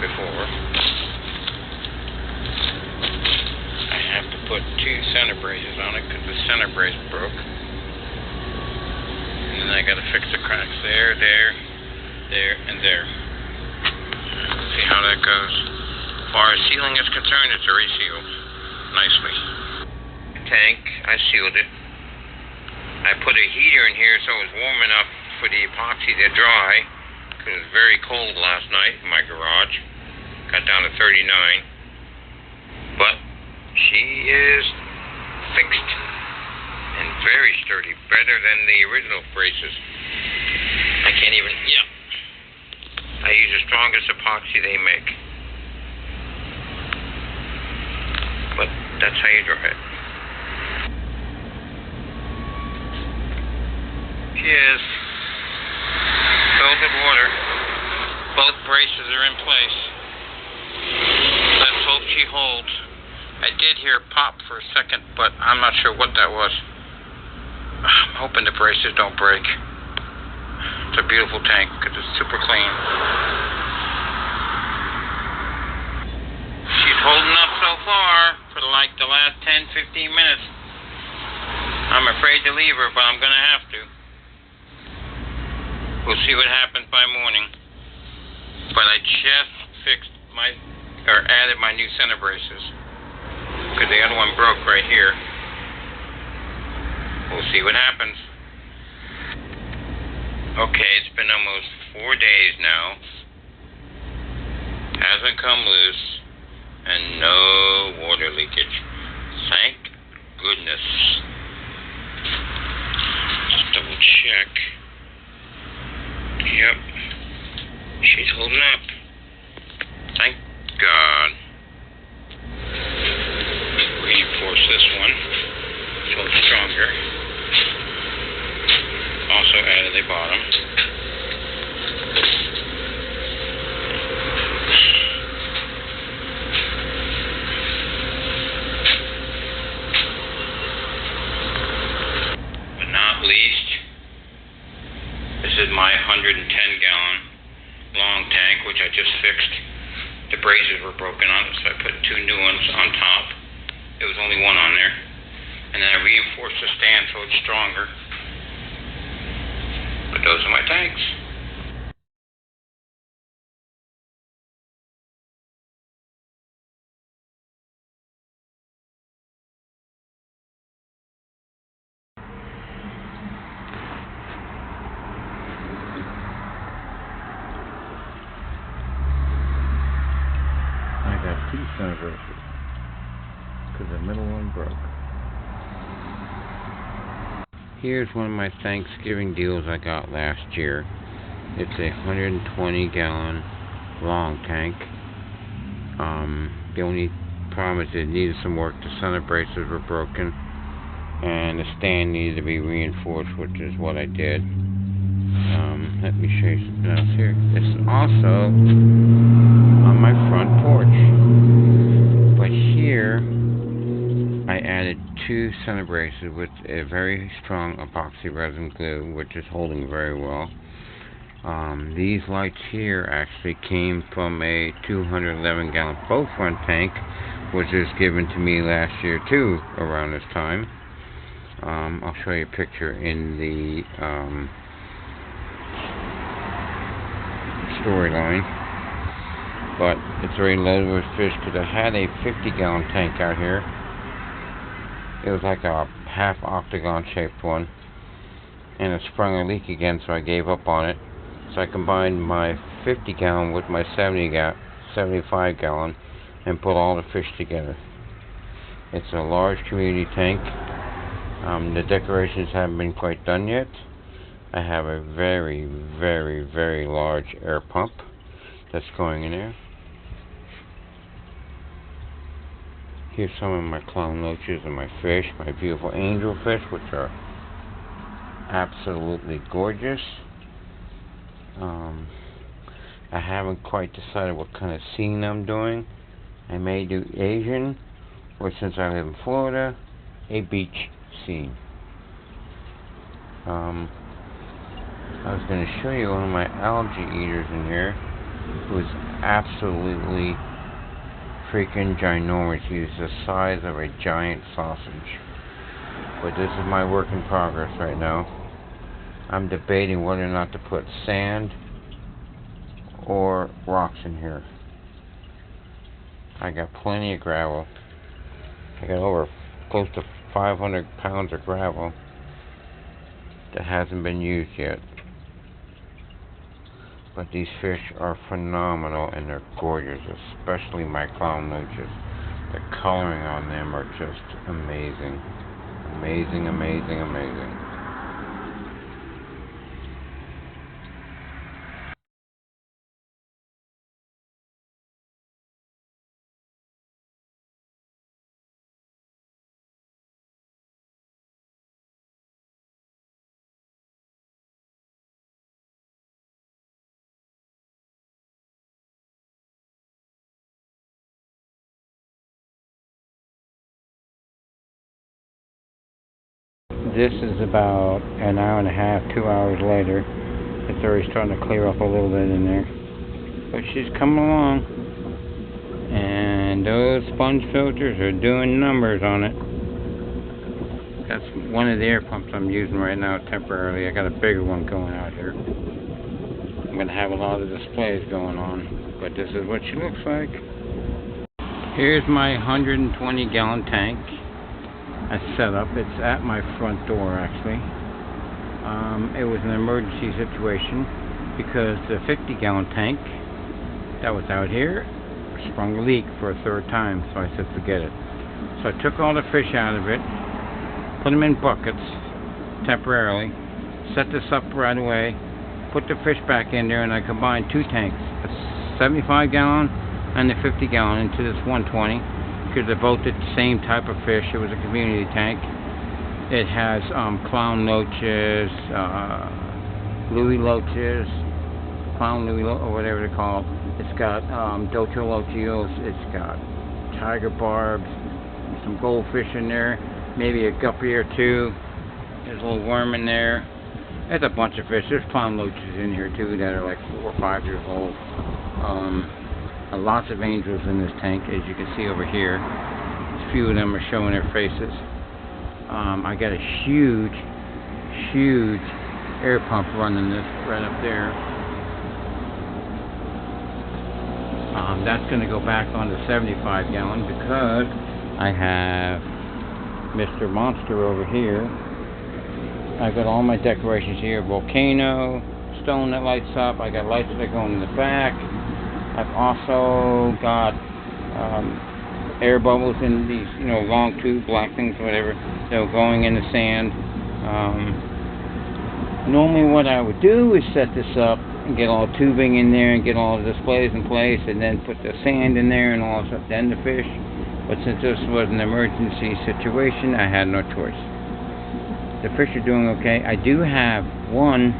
before. I have to put 2 center braces on it because the center brace broke. And then I got to fix the cracks there, there, and there. See how that goes. As far as sealing is concerned, it's already sealed nicely. Tank, I sealed it. I put a heater in here so it was warm enough for the epoxy to dry, because it was very cold last night in my garage. Got down to 39. But she is fixed and very sturdy, better than the original braces. I can't even, I use the strongest epoxy they make. But that's how you dry it. She is filled with water. Both braces are in place. Let's hope she holds. I did hear a pop for a second, but I'm not sure what that was. I'm hoping the braces don't break. It's a beautiful tank because it's super clean. She's holding up so far for like the last 10-15 minutes. I'm afraid to leave her, but I'm going to have to. We'll see what happens by morning. But I just added my new center braces. Because the other one broke right here. We'll see what happens. Okay, it's been almost 4 days now. Hasn't come loose. And no water leakage. Thank goodness. Just double check. Yep. She's holding up. Thank God. Reinforce this one so it's stronger. Also added the bottom. But not least, this is my 110-gallon long tank, which I just fixed. The braces were broken on it, so I put 2 new ones on top. There was only one on there. And then I reinforced the stand so it's stronger. But those are my tanks. I got 2 center braces because the middle one broke. Here's one of my Thanksgiving deals I got last year. It's a 120-gallon long tank. The only problem is it needed some work. The center braces were broken, and the stand needed to be reinforced, which is what I did. Let me show you something else here. It's also on my front porch. But here, I added 2 center braces with a very strong epoxy resin glue, which is holding very well. These lights here actually came from a 211-gallon boat front tank, which was given to me last year too, around this time. I'll show you a picture in the storyline. But it's already loaded with fish because I had a 50-gallon tank out here. It was like a half octagon shaped one, and it sprung a leak again, so I gave up on it. So I combined my 50-gallon with my 75-gallon and put all the fish together. It's a large community tank. The decorations haven't been quite done yet. I have a very, very, very large air pump that's going in there. Here's some of my clown loaches and my fish, my beautiful angel fish, which are absolutely gorgeous. I haven't quite decided what kind of scene I'm doing. I may do Asian, or since I live in Florida, a beach scene. I was going to show you one of my algae eaters in here. It was absolutely freaking ginormous. He was the size of a giant sausage. But this is my work in progress right now. I'm debating whether or not to put sand or rocks in here. I got plenty of gravel. I got over close to 500 pounds of gravel that hasn't been used yet. But these fish are phenomenal and they're gorgeous, especially my clown loaches. The coloring on them are just amazing. Amazing, amazing, amazing. This is about an hour and a half, 2 hours later. It's already starting to clear up a little bit in there. But she's coming along. And those sponge filters are doing numbers on it. That's one of the air pumps I'm using right now temporarily. I got a bigger one going out here. I'm going to have a lot of displays going on. But this is what she looks like. Here's my 120 gallon tank. I set up. It's at my front door actually. It was an emergency situation because the 50 gallon tank that was out here sprung a leak for a third time, so I said forget it. So I took all the fish out of it, put them in buckets temporarily, set this up right away, put the fish back in there, and I combined two tanks, a 75 gallon and the 50 gallon into this 120. Because they're both the same type of fish. It was a community tank. It has clown loaches, Louis loaches, clown Louis or whatever they're called. It's got Docha lochios. It's got tiger barbs, some goldfish in there, maybe a guppy or two. There's a little worm in there. There's a bunch of fish. There's clown loaches in here too that are like 4 or 5 years old. Lots of angels in this tank, as you can see over here. A few of them are showing their faces. I got a huge air pump running this right up there. That's going to go back on the 75 gallon because I have Mr. Monster over here. I've got all my decorations here. Volcano, stone that lights up. I got lights that go in the back. I've also got air bubbles in these, long tube, black things, whatever. They're going in the sand. Normally what I would do is set this up and get all tubing in there and get all the displays in place and then put the sand in there and all stuff, then the fish. But since this was an emergency situation, I had no choice. The fish are doing okay. I do have one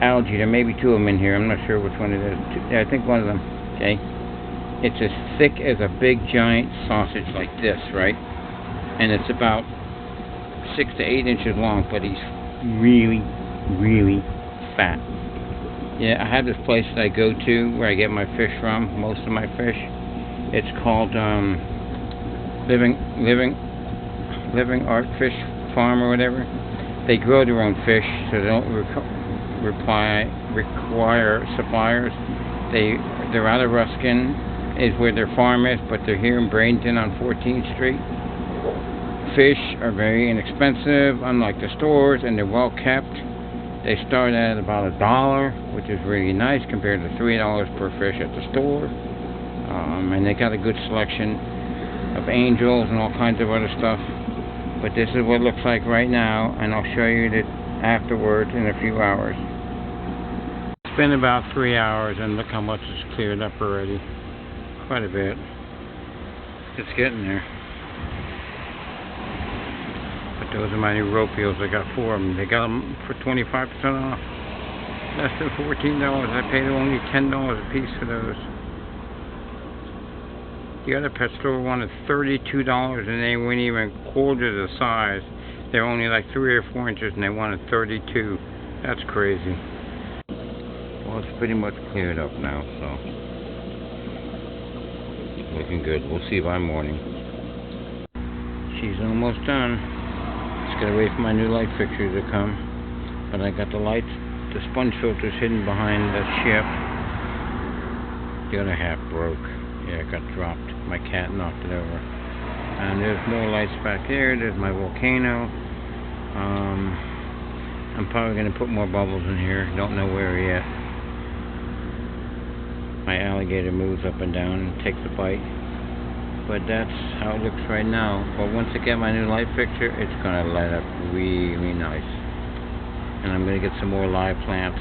algae. There may be two of them in here. I'm not sure which one it is. I think one of them. Okay. It's as thick as a big giant sausage like this, right? And it's about 6 to 8 inches long, but he's really fat. Yeah, I have this place that I go to where I get my fish from, most of my fish. It's called Living Art Fish Farm or whatever. They grow their own fish, so they don't require suppliers. They're out of Ruskin, is where their farm is, but they're here in Bradenton on 14th Street. Fish are very inexpensive, unlike the stores, and they're well kept. They start at about $1, which is really nice compared to $3 per fish at the store. And they got a good selection of angels and all kinds of other stuff. But this is what it looks like right now, and I'll show you that afterwards in a few hours. It's been about 3 hours, and look how much it's cleared up already. Quite a bit. It's getting there. But those are my new ropios. I got 4 of them. They got them for 25% off. Less than $14. I paid only $10 a piece for those. The other pet store wanted $32, and they weren't even quarter the size. They're only like 3 or 4 inches, and they wanted $32. That's crazy. Well, Well, it's pretty much cleared up now, so looking good. We'll see by morning. She's almost done. Just gotta wait for my new light fixture to come. But I got the lights, the sponge filters hidden behind the ship. The other half broke. Yeah, it got dropped. My cat knocked it over. And there's more lights back there. There's my volcano. I'm probably going to put more bubbles in here. Don't know where yet. My alligator moves up and down and takes a bite. But that's how it looks right now. But once I get my new light fixture, it's going to light up really nice. And I'm going to get some more live plants.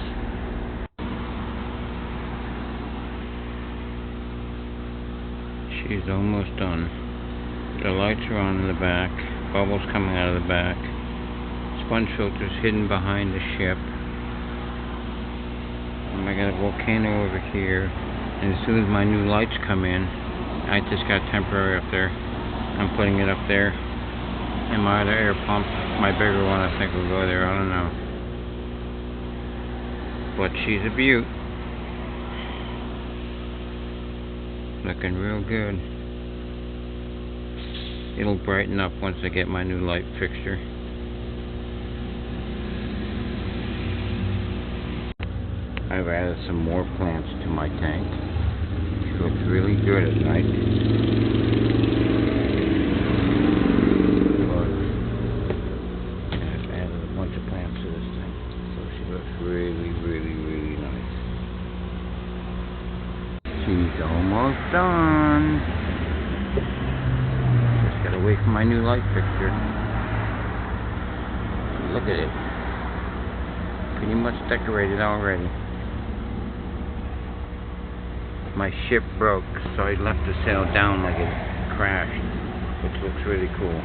She's almost done. The lights are on in the back. Bubbles coming out of the back. Sponge filters hidden behind the ship. And I got a volcano over here. And as soon as my new lights come in, I just got temporary up there. I'm putting it up there. And my other air pump, my bigger one, I think will go there. I don't know. But she's a beaut. Looking real good. It'll brighten up once I get my new light fixture. I've added some more plants to my tank. She looks really good at night. I've added a bunch of plants to this thing. So she looks really nice. She's almost done. Just gotta wait for my new light fixture. Look at it. Pretty much decorated already. My ship broke, so I left the sail down like it crashed, which looks really cool.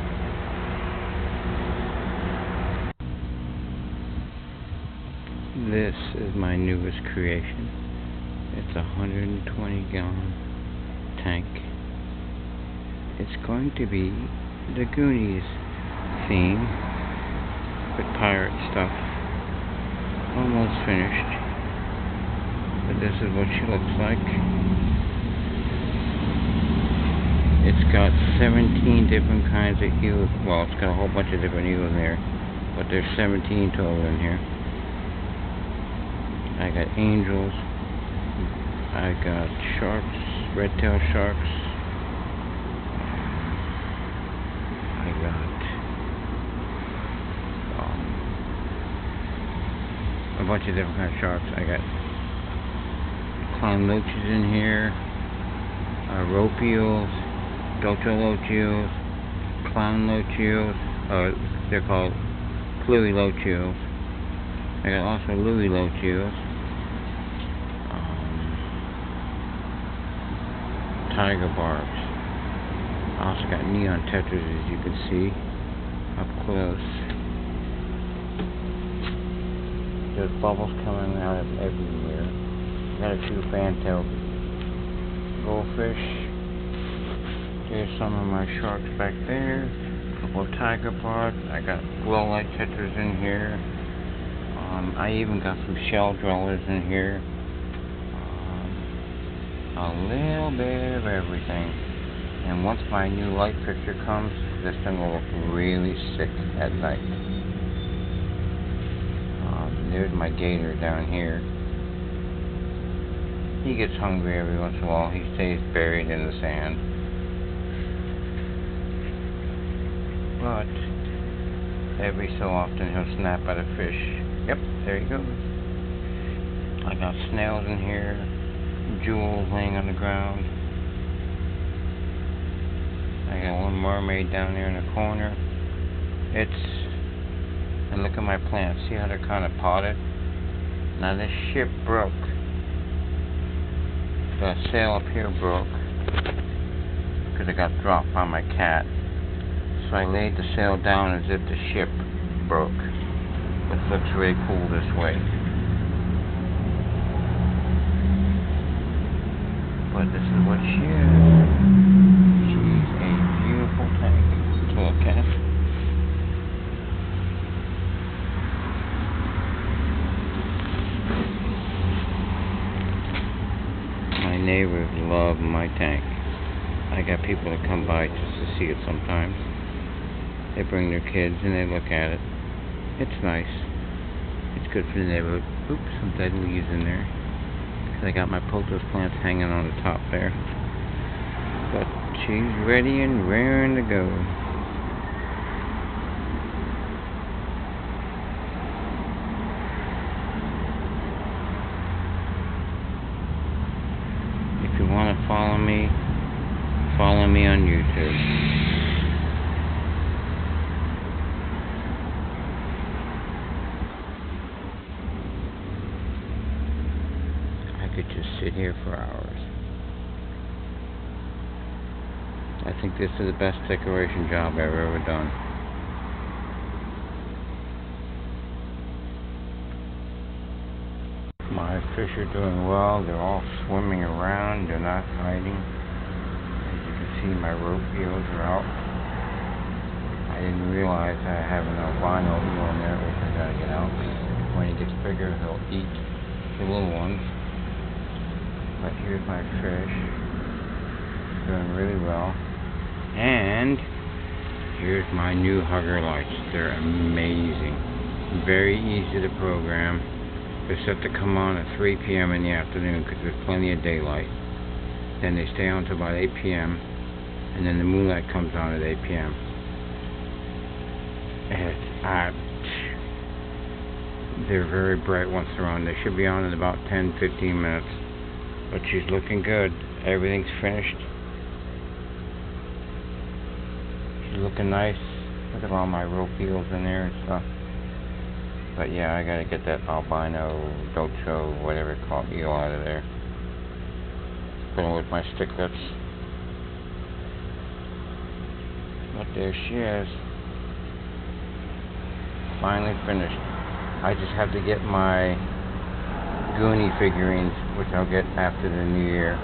This is my newest creation. It's a 120-gallon tank. It's going to be the Goonies theme with pirate stuff. Almost finished. But this is what she looks like. It's got 17 different kinds of hues. Well, it's got a whole bunch of different hues in there, but there's 17 total in here. I got angels. I got sharks, red-tailed sharks. I got a bunch of different kinds of sharks. I got clown loaches in here, rope eels, docho loach eels, clown loach eels, they're called Pluie loach eels. I got also Louie loach eels, tiger barbs. I also got neon tetras, as you can see up close. There's bubbles coming out of everywhere. Got a few fan-tailed goldfish. There's some of my sharks back there. A couple of tiger barbs. I got glow light tetras in here. I even got some shell dwellers in here. A little bit of everything. And once my new light fixture comes, this thing will look really sick at night. There's my gator down here. He gets hungry every once in a while. He stays buried in the sand. But every so often he'll snap at a fish. Yep, there he goes. I got snails in here. Jewels laying on the ground. I got one mermaid down there in the corner. And look at my plants. See how they're kind of potted? Now this ship broke. The sail up here broke because it got dropped by my cat. So I laid the sail down as if the ship broke. Which looks really cool this way. But this is what she is. She's a beautiful tank to look at. neighbors love my tank. I got people that come by just to see it sometimes. They bring their kids and they look at it. It's nice. It's good for the neighborhood. Oops, some dead leaves in there. I got my pothos plants hanging on the top there. But she's ready and raring to go. If you want to follow me on YouTube. I could just sit here for hours. I think this is the best decoration job I've ever done. My fish are doing well. They're all swimming around. They're not hiding. As you can see, my rope eels are out. I didn't realize I have an albino eel in there, which I gotta get out. When he gets bigger, he'll eat the little ones. But here's my fish. Doing really well. And here's my new hugger lights. They're amazing. Very easy to program. They're set to come on at 3 p.m. in the afternoon because there's plenty of daylight. Then they stay on until about 8 p.m. and then the moonlight comes on at 8 p.m. They're very bright once they're on. They should be on in about 10-15 minutes. But she's looking good. Everything's finished. She's looking nice. Look at all my rope eels in there and stuff. But yeah, I gotta get that albino, docho, whatever you call it, eel out of there. Put it with my sticklets. But there she is. Finally finished. I just have to get my Goonie figurines, which I'll get after the new year.